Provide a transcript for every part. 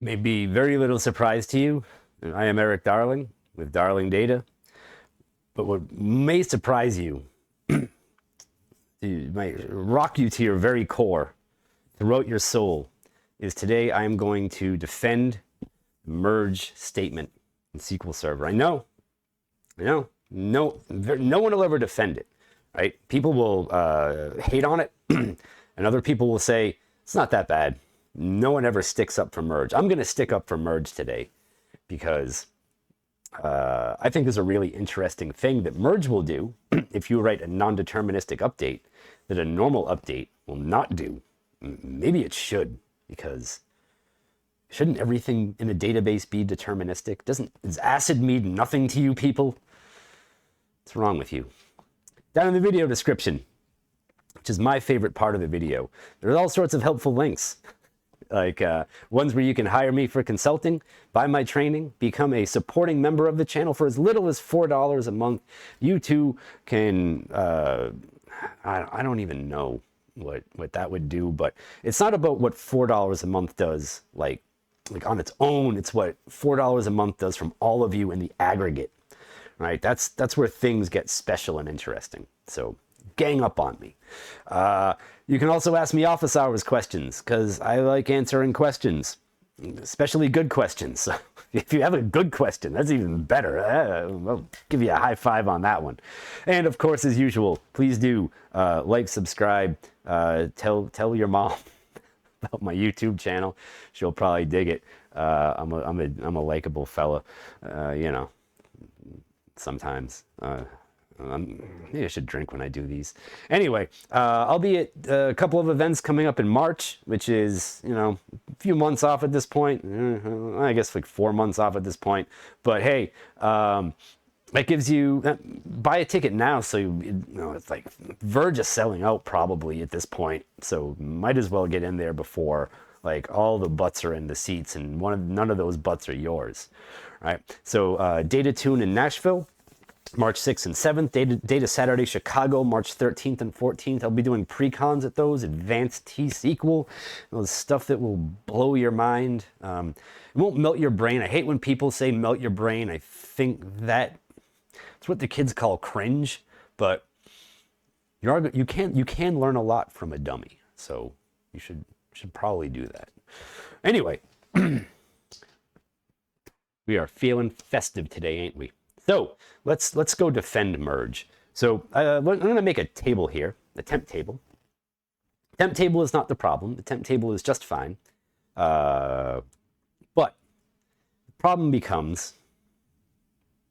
May be very little surprise to you. I am Eric Darling with Darling Data. But what may surprise you, it might rock you to your very core, throughout your soul, is today I am going to defend the merge statement in SQL Server. I know, no one will ever defend it, right? People will hate on it, and other people will say, it's not that bad. No one ever sticks up for merge. I'm going to stick up for merge today because I think there's a really interesting thing that merge will do if you write a non-deterministic update that a normal update will not do. Maybe it should, because shouldn't everything in a database be deterministic? Does acid mean nothing to you people? What's wrong with you? Down in the video description, which is my favorite part of the video, there's all sorts of helpful links. Like ones where you can hire me for consulting, buy my training, become a supporting member of the channel for as little as $4 a month. You too can, I don't even know what that would do, but it's not about what $4 a month does, like on its own. It's what $4 a month does from all of you in the aggregate, right? That's where things get special and interesting. So gang up on me. You can also ask me office hours questions, because I like answering questions, especially good questions. So if you have a good question, that's even better. I'll give you a high five on that one. And of course, as usual, please do like, subscribe, tell your mom about my YouTube channel. She'll probably dig it. I'm a likable fella, you know, sometimes. Maybe I should drink when I do these. Anyway, I'll be at a couple of events coming up in March, which is, you know, a few months off at this point. I guess like 4 months off at this point. But hey, that gives you, buy a ticket now, so you know, it's like verge of selling out probably at this point. So might as well get in there before like all the butts are in the seats, and none of those butts are yours, right? So Data Tune in Nashville, March 6th and 7th, Data Saturday Chicago, March 13th and 14th. I'll be doing pre-cons at those, advanced T-SQL, those stuff that will blow your mind. It won't melt your brain. I hate when people say melt your brain. I think that's what the kids call cringe, but you can learn a lot from a dummy, so you should probably do that. Anyway, we are feeling festive today, ain't we? So let's go defend merge. So I'm going to make a table here, a temp table. Temp table is not the problem. The temp table is just fine. But the problem becomes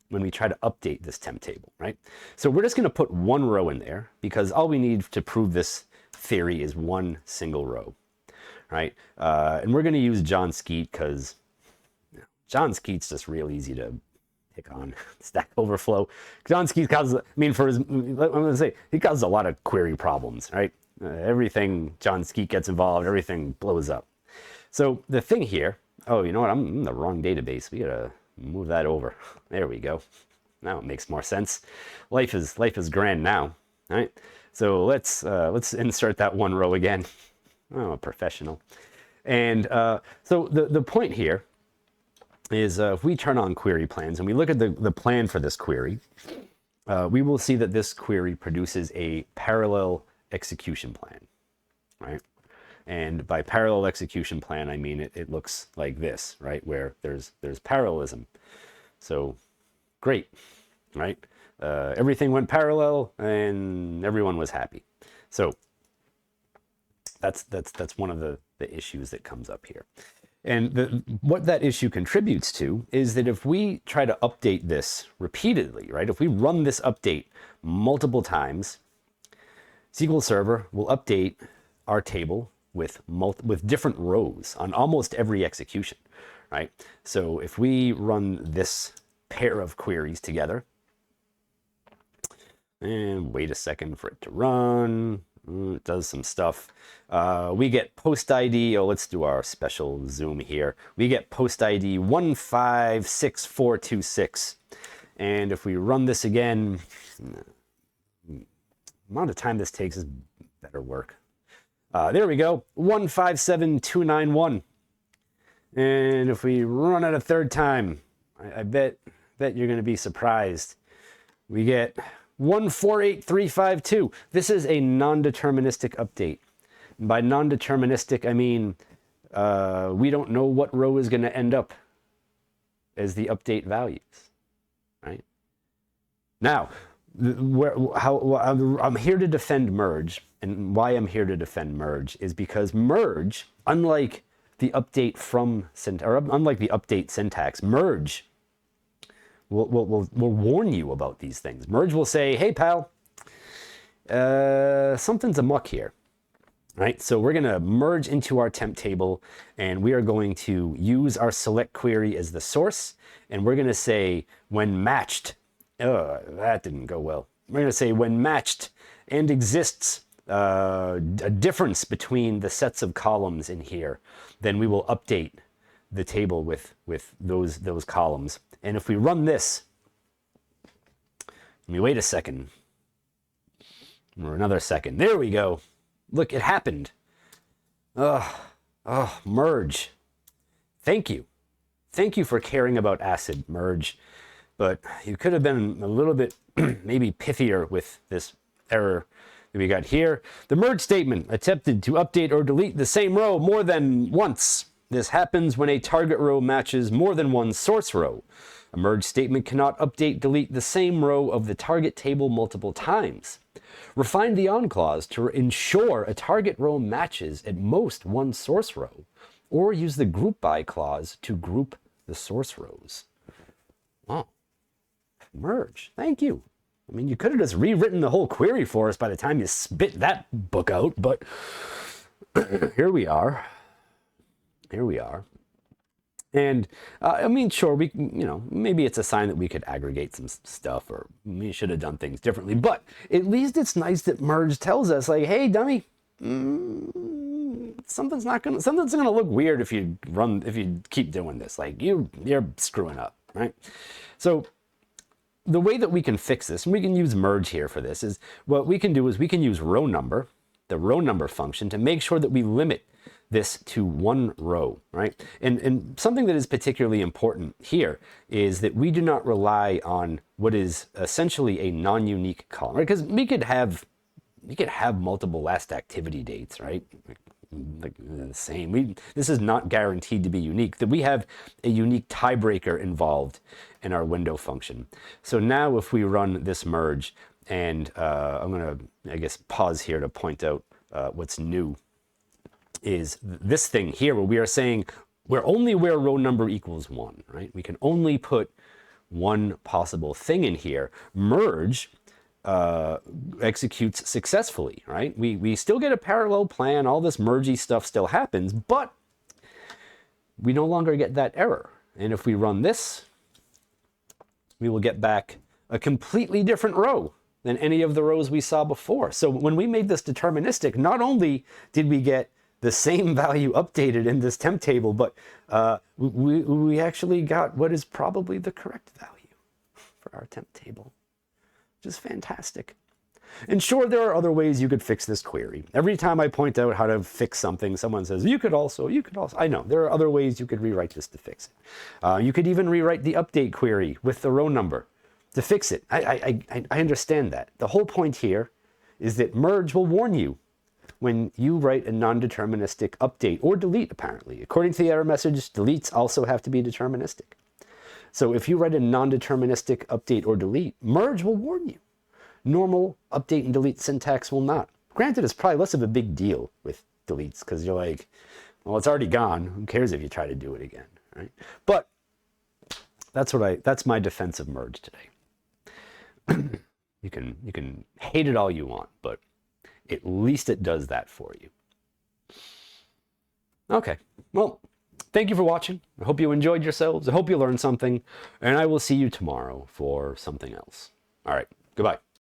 when we try to update this temp table, right? So we're just going to put one row in there, because all we need to prove this theory is one single row, right? And we're going to use John Skeet, because John Skeet's just real easy to pick on. Stack Overflow. John Skeet causes, I mean, I'm going to say, he causes a lot of query problems, right? Everything John Skeet gets involved, everything blows up. So the thing here, oh, you know what? I'm in the wrong database. We got to move that over. There we go. Now it makes more sense. Life is grand now, right? So let's insert that one row again. I'm a professional. And so the point here is if we turn on query plans and we look at the plan for this query, we will see that this query produces a parallel execution plan, right? And by parallel execution plan, I mean it looks like this, right? Where there's parallelism. So great, right? Everything went parallel and everyone was happy. So that's one of the issues that comes up here. And what that issue contributes to is that if we try to update this repeatedly, right? If we run this update multiple times, SQL Server will update our table with different rows on almost every execution, right? So if we run this pair of queries together, and wait a second for it to run, it does some stuff. We get post ID. Oh, let's do our special zoom here. We get post ID 156426. And if we run this again, the amount of time this takes is better work. There we go, 157291. And if we run it a third time, I bet you're going to be surprised. We get 148352. This is a non-deterministic update. And by non-deterministic, I mean we don't know what row is going to end up as the update values, right? Now, I'm here to defend merge, and why I'm here to defend merge is because merge, unlike the update unlike the update syntax, merge will warn you about these things. Merge will say, hey pal, something's amuck here, right? So we're gonna merge into our temp table, and we are going to use our select query as the source, and we're gonna say when matched, that didn't go well. We're gonna say when matched and exists a difference between the sets of columns in here, then we will update the table with those columns. And if we run this, let me wait a second, or another second. There we go. Look, it happened. Merge. Thank you. Thank you for caring about ACID, merge. But you could have been a little bit maybe pithier with this error that we got here. The merge statement attempted to update or delete the same row more than once. This happens when a target row matches more than one source row. A merge statement cannot update, delete the same row of the target table multiple times. Refine the on clause to ensure a target row matches at most one source row, or use the group by clause to group the source rows. Wow. Merge. Thank you. I mean, you could have just rewritten the whole query for us by the time you spit that book out, but here we are. Here we are. And I mean, sure, maybe it's a sign that we could aggregate some stuff, or we should have done things differently, but at least it's nice that merge tells us, like, hey, dummy, something's gonna look weird if you keep doing this. Like, you're screwing up, right? So the way that we can fix this, and we can use merge here for this, is what we can do is we can use row number, the row number function, to make sure that we limit this to one row, right? And something that is particularly important here is that we do not rely on what is essentially a non-unique column, right? Because we could have multiple last activity dates, right? Like the same. This is not guaranteed to be unique. That we have a unique tiebreaker involved in our window function. So now if we run this merge, and I'm gonna, I guess, pause here to point out what's new, is this thing here where we are saying we're only where row number equals 1, right? We can only put one possible thing in here. Merge executes successfully, right? We still get a parallel plan, all this mergey stuff still happens, but we no longer get that error. And if we run this, we will get back a completely different row than any of the rows we saw before. So when we made this deterministic, not only did we get the same value updated in this temp table, but we actually got what is probably the correct value for our temp table, which is fantastic. And sure, there are other ways you could fix this query. Every time I point out how to fix something, someone says, you could also. I know, there are other ways you could rewrite this to fix it. You could even rewrite the update query with the row number to fix it. I understand that. The whole point here is that merge will warn you when you write a non-deterministic update or delete, apparently. According to the error message, deletes also have to be deterministic. So if you write a non-deterministic update or delete, merge will warn you. Normal update and delete syntax will not. Granted, it's probably less of a big deal with deletes because you're like, well, it's already gone. Who cares if you try to do it again, right? But that's my defense of merge today. You can hate it all you want, but at least it does that for you. Okay, well, thank you for watching. I hope you enjoyed yourselves. I hope you learned something, and I will see you tomorrow for something else. All right, goodbye.